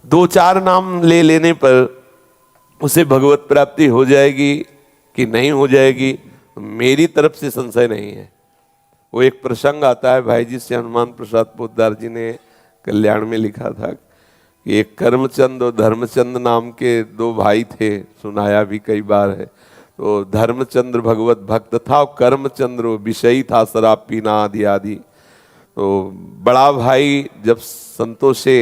दो चार नाम ले लेने पर उसे भगवत प्राप्ति हो जाएगी कि नहीं हो जाएगी, मेरी तरफ से संशय नहीं है। वो एक प्रसंग आता है भाई जी से, हनुमान प्रसाद पोद्दार जी ने कल्याण में लिखा था कि एक कर्मचंद और धर्मचंद नाम के दो भाई थे, सुनाया भी कई बार है। तो धर्मचंद्र भगवत भक्त था और कर्मचंद्र विषयी था, शराब पीना आदि आदि। तो बड़ा भाई जब संतों से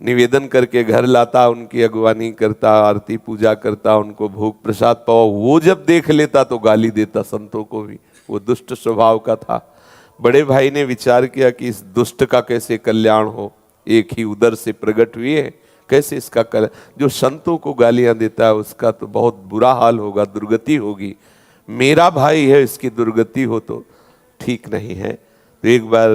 निवेदन करके घर लाता, उनकी अगवानी करता, आरती पूजा करता, उनको भोग प्रसाद पाओ, वो जब देख लेता तो गाली देता संतों को भी। वो दुष्ट स्वभाव का था। बड़े भाई ने विचार किया कि इस दुष्ट का कैसे कल्याण हो, एक ही उदर से प्रकट हुए, कैसे इसका जो संतों को गालियां देता है उसका तो बहुत बुरा हाल होगा, दुर्गति होगी। मेरा भाई है, इसकी दुर्गति हो तो ठीक नहीं है। तो एक बार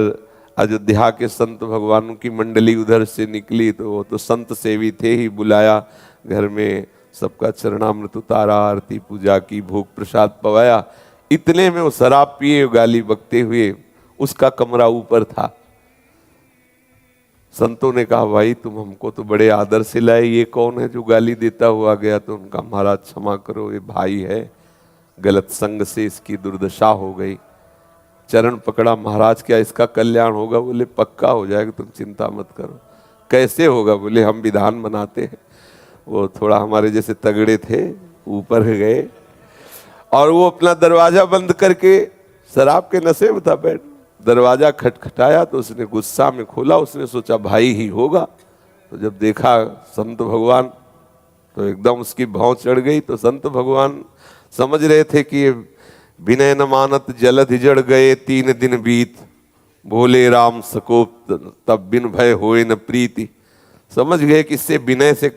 अयोध्या के संत भगवानों की मंडली उधर से निकली, तो वो तो संत सेवी थे ही, बुलाया घर में, सबका चरणामृत उतारा, आरती पूजा की, भोग प्रसाद पवाया। इतने में वो शराब पिए गाली बकते हुए, उसका कमरा ऊपर था। संतों ने कहा भाई तुम हमको तो बड़े आदर से लाए, ये कौन है जो गाली देता हुआ गया? तो उनका महाराज क्षमा करो, ये भाई है, गलत संग से इसकी दुर्दशा हो गई। चरण पकड़ा, महाराज क्या इसका कल्याण होगा? बोले पक्का हो जाएगा, तुम चिंता मत करो। कैसे होगा? बोले हम विधान बनाते हैं। वो थोड़ा हमारे जैसे तगड़े थे, ऊपर गए और वो अपना दरवाजा बंद करके शराब के नशे में था बैठ, दरवाजा खटखटाया तो उसने गुस्सा में खोला, उसने सोचा भाई ही होगा। तो जब देखा संत भगवान तो एकदम उसकी भौं चढ़ गई। तो संत भगवान समझ रहे थे कि ये विनय न मानत जलध जड़ गए 3 दिन बीत, बोले राम सकोप तब बिन भय होए न प्रीति। समझ गए कि इससे विनय से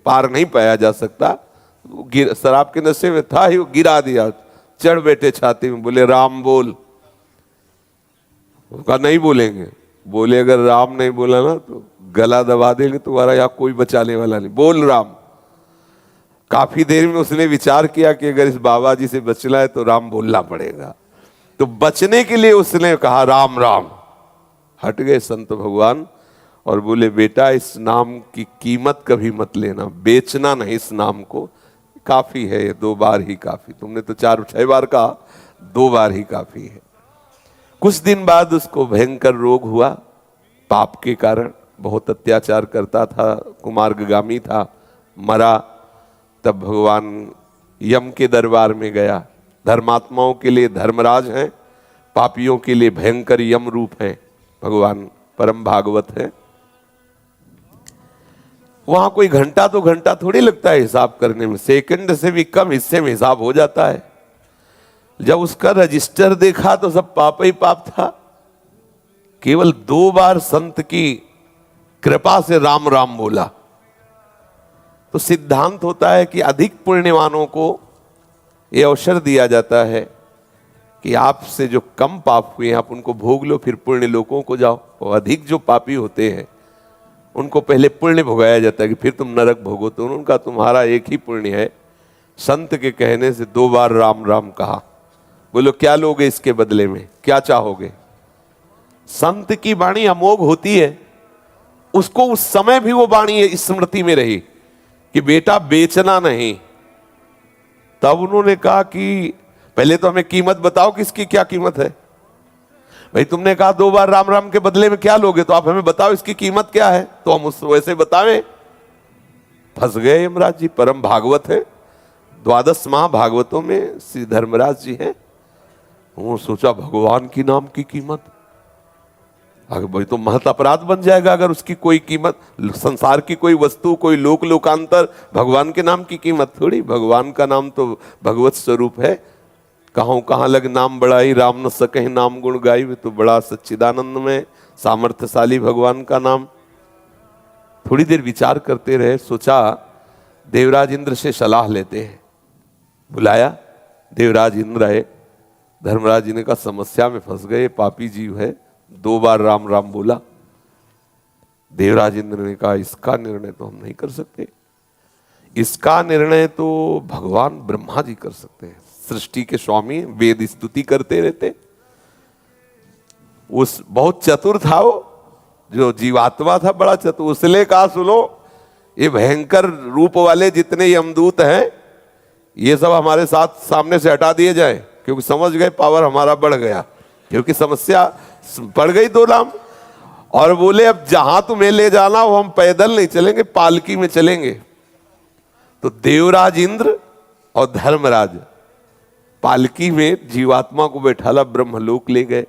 पार नहीं पाया जा सकता। शराब के नशे में था ही, वो गिरा दिया, चढ़ बैठे छाती में, बोले राम बोल। कहा नहीं बोलेंगे। बोले अगर राम नहीं बोला ना तो गला दबा देंगे, तुम्हारा यहाँ कोई बचाने वाला नहीं, बोल राम। काफी देर में उसने विचार किया कि अगर इस बाबा जी से बचना है तो राम बोलना पड़ेगा। तो बचने के लिए उसने कहा राम राम। हट गए संत भगवान और बोले बेटा इस नाम की कीमत कभी मत लेना, बेचना नहीं इस नाम को, काफी है ये, 2 बार ही काफी। तुमने तो 4-6 बार कहा, 2 बार ही काफी है। कुछ दिन बाद उसको भयंकर रोग हुआ, पाप के कारण, बहुत अत्याचार करता था, कुमार्गामी था, मरा। तब भगवान यम के दरबार में गया। धर्मात्माओं के लिए धर्मराज हैं, पापियों के लिए भयंकर यम रूप हैं। भगवान परम भागवत है। वहां कोई घंटा तो घंटा थोड़ी लगता है हिसाब करने में, सेकंड से भी कम हिस्से में हिसाब हो जाता है। जब उसका रजिस्टर देखा तो सब पाप ही पाप था। केवल 2 बार संत की कृपा से राम राम बोला। तो सिद्धांत होता है कि अधिक पुण्यवानों को यह अवसर दिया जाता है कि आपसे जो कम पाप हुए आप उनको भोग लो, फिर पुण्य लोकों को जाओ। और अधिक जो पापी होते हैं उनको पहले पुण्य भोगाया जाता है कि फिर तुम नरक भोगो। तो उनका तुम्हारा एक ही पुण्य है। संत के कहने से 2 बार राम राम कहा। बोलो क्या लोगे इसके बदले में, क्या चाहोगे? संत की वाणी अमोघ होती है। उसको उस समय भी वो वाणी स्मृति में रही कि बेटा बेचना नहीं। तब उन्होंने कहा कि पहले तो हमें कीमत बताओ कि इसकी क्या कीमत है। भाई तुमने कहा 2 बार राम राम के बदले में क्या लोगे, तो आप हमें बताओ इसकी कीमत क्या है, तो हम उस वैसे बतावें। फंस गए यमराज जी। परम भागवत है, 12 महाभागवतों में श्री धर्मराज जी हैं। वो सोचा भगवान की नाम की कीमत, अगर भाई तो महत अपराध बन जाएगा अगर उसकी कोई कीमत, संसार की कोई वस्तु, कोई लोक लोकांतर, भगवान के नाम की कीमत थोड़ी। भगवान का नाम तो भगवत स्वरूप है। कहाँ कहाँ लग नाम बड़ाई, राम न सके नाम गुण गाई। तो बड़ा सच्चिदानंद में सामर्थ्यशाली भगवान का नाम। थोड़ी देर विचार करते रहे, सोचा देवराज इंद्र से सलाह लेते हैं। बुलाया, देवराज इंद्र आए। धर्मराज जी ने कहा समस्या में फंस गए, पापी जीव है, 2 बार राम राम बोला। देवराज इंद्र ने कहा इसका निर्णय तो हम नहीं कर सकते, इसका निर्णय तो भगवान ब्रह्मा जी कर सकते हैं, सृष्टि के स्वामी, वेद स्तुति करते रहते। उस बहुत चतुर था वो। जो जीवात्मा था बड़ा चतुर, उसने कहा सुनो ये भयंकर रूप वाले जितने यमदूत हैं ये सब हमारे साथ सामने से हटा दिए जाएं, क्योंकि समझ गए पावर हमारा बढ़ गया, क्योंकि समस्या बढ़ गई 2 नाम। और बोले अब जहां तुम्हें ले जाना वो हम पैदल नहीं चलेंगे, पालकी में चलेंगे। तो देवराज इंद्र और धर्मराज पालकी में जीवात्मा को बैठाला ब्रह्मलोक ले गए।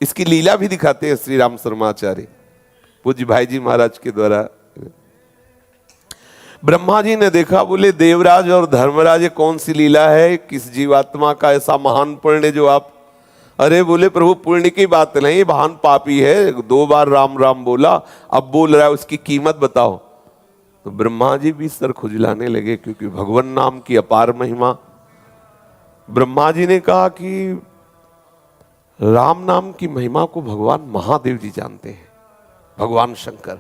इसकी लीला भी दिखाते हैं श्री राम शर्माचार्य पूज्य भाई जी महाराज के द्वारा। ब्रह्मा जी ने देखा, बोले देवराज और धर्मराज कौन सी लीला है, किस जीवात्मा का ऐसा महान पुण्य जो आप, अरे बोले प्रभु पुण्य की बात नहीं, महान पापी है, 2 बार राम राम बोला, अब बोल रहा है, उसकी कीमत बताओ। तो ब्रह्मा जी भी सर खुजलाने लगे, क्योंकि भगवान नाम की अपार महिमा। ब्रह्मा जी ने कहा कि राम नाम की महिमा को भगवान महादेव जी जानते हैं, भगवान शंकर।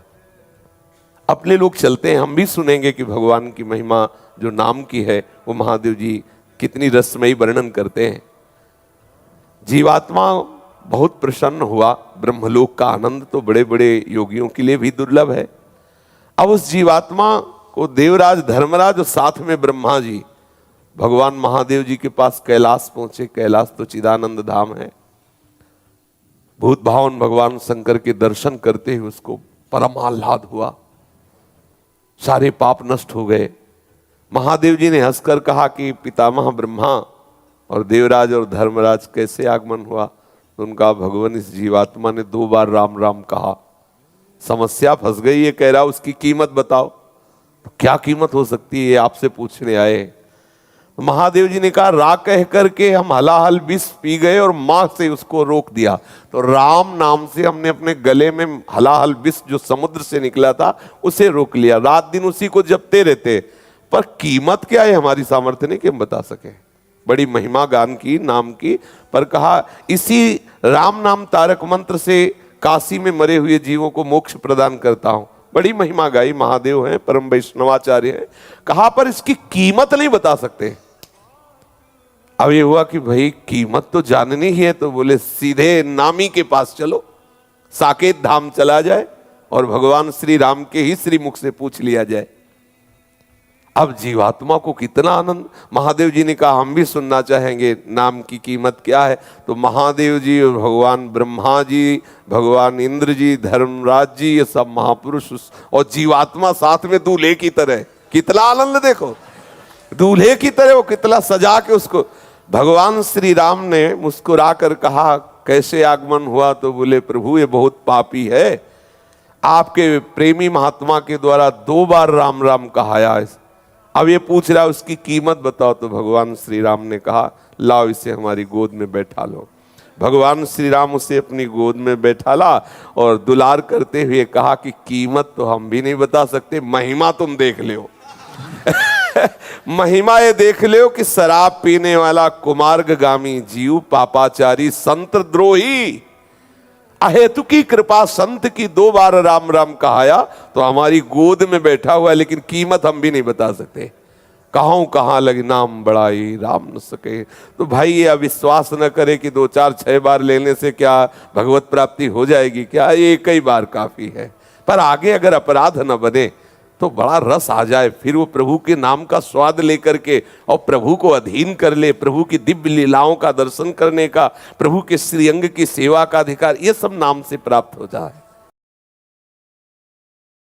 अपने लोग चलते हैं, हम भी सुनेंगे कि भगवान की महिमा जो नाम की है वो महादेव जी कितनी रसमयी वर्णन करते हैं। जीवात्मा बहुत प्रसन्न हुआ। ब्रह्मलोक का आनंद तो बड़े बड़े योगियों के लिए भी दुर्लभ है। अब उस जीवात्मा को देवराज धर्मराज और साथ में ब्रह्मा जी भगवान महादेव जी के पास कैलाश पहुंचे। कैलाश तो चिदानंद धाम है। भूत भावन भगवान शंकर के दर्शन करते हुए उसको परम आह्लाद हुआ, सारे पाप नष्ट हो गए। महादेव जी ने हंसकर कहा कि पितामह ब्रह्मा और देवराज और धर्मराज कैसे आगमन हुआ। तो उनका भगवान इस जीवात्मा ने 2 बार राम राम कहा, समस्या फंस गई, ये कह रहा उसकी कीमत बताओ। तो क्या कीमत हो सकती है, आपसे पूछने आए। तो महादेव जी ने कहा रा कह करके हम हलाहल विष पी गए और मां से उसको रोक दिया। तो राम नाम से हमने अपने गले में हलाहल विष जो समुद्र से निकला था उसे रोक लिया। रात दिन उसी को जपते रहते, पर कीमत क्या है हमारी सामर्थ्य नहीं कि हम बता सके। बड़ी महिमा गान की नाम की, पर कहा इसी राम नाम तारक मंत्र से काशी में मरे हुए जीवों को मोक्ष प्रदान करता हूं। बड़ी महिमा गाई, महादेव हैं, परम वैष्णवाचार्य हैं। कहा पर इसकी कीमत नहीं बता सकते। अब ये हुआ कि भाई कीमत तो जाननी ही है, तो बोले सीधे नामी के पास चलो, साकेत धाम चला जाए और भगवान श्री राम के ही श्री मुख से पूछ लिया जाए। अब जीवात्मा को कितना आनंद। महादेव जी ने कहा हम भी सुनना चाहेंगे, नाम की कीमत क्या है। तो महादेव जी और भगवान ब्रह्मा जी, भगवान इंद्र जी, धर्मराज जी, ये सब महापुरुष और जीवात्मा साथ में दूल्हे की तरह। कितना आनंद देखो, दूल्हे की तरह वो कितना सजा के उसको। भगवान श्री राम ने मुस्कुरा कर कहा कैसे आगमन हुआ। तो बोले प्रभु ये बहुत पापी है, आपके प्रेमी महात्मा के द्वारा 2 बार राम राम कहाया। अब ये पूछ रहा है उसकी कीमत बताओ। तो भगवान श्री राम ने कहा लाओ इसे हमारी गोद में बैठा लो। भगवान श्री राम उसे अपनी गोद में बैठा ला और दुलार करते हुए कहा कि कीमत तो हम भी नहीं बता सकते, महिमा तुम देख लो। महिमा ये देख लो कि शराब पीने वाला कुमार्गामी जीव, पापाचारी, संत द्रोही, अहेतु की कृपा संत की 2 बार राम राम कहाया तो हमारी गोद में बैठा हुआ है, लेकिन कीमत हम भी नहीं बता सकते। कहाँ लगी नाम बड़ाई राम न सके। तो भाई ये अविश्वास न करे कि 2 4 6 बार लेने से क्या भगवत प्राप्ति हो जाएगी, क्या ये कई बार काफी है। पर आगे अगर अपराध न बने तो बड़ा रस आ जाए, फिर वो प्रभु के नाम का स्वाद लेकर के और प्रभु को अधीन कर ले, प्रभु की दिव्य लीलाओं का दर्शन करने का, प्रभु के श्रीअंग की सेवा का अधिकार, ये सब नाम से प्राप्त हो जाए।